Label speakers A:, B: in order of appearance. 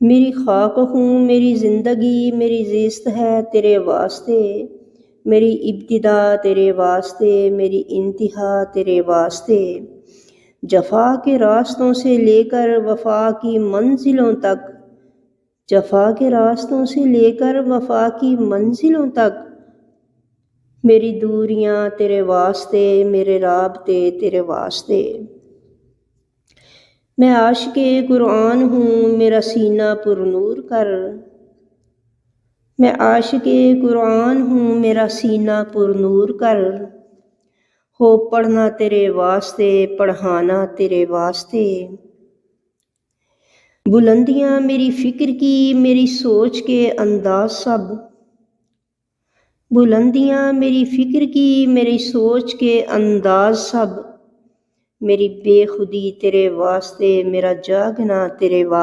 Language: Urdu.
A: میری خاک ہوں، میری زندگی، میری زیست ہے تیرے واسطے، میری ابتدا تیرے واسطے، میری انتہا تیرے واسطے، جفا کے راستوں سے لے کر وفا کی منزلوں تک، جفا کے راستوں سے لے کر وفا کی منزلوں تک، میری دوریاں تیرے واسطے، میرے رابطے تیرے واسطے۔ میں عاشق قرآن ہوں، میرا سینہ پر نور کر، میں عاشق قرآن ہوں، میرا سینہ پر نور کر، ہو پڑھنا تیرے واسطے، پڑھانا تیرے واسطے۔ بلندیاں میری فکر کی، میری سوچ کے انداز سب، بلندیاں میری فکر کی، میری سوچ کے انداز سب، میری بے خودی تیرے واسطے، میرا جاگنا تیرے واسطے۔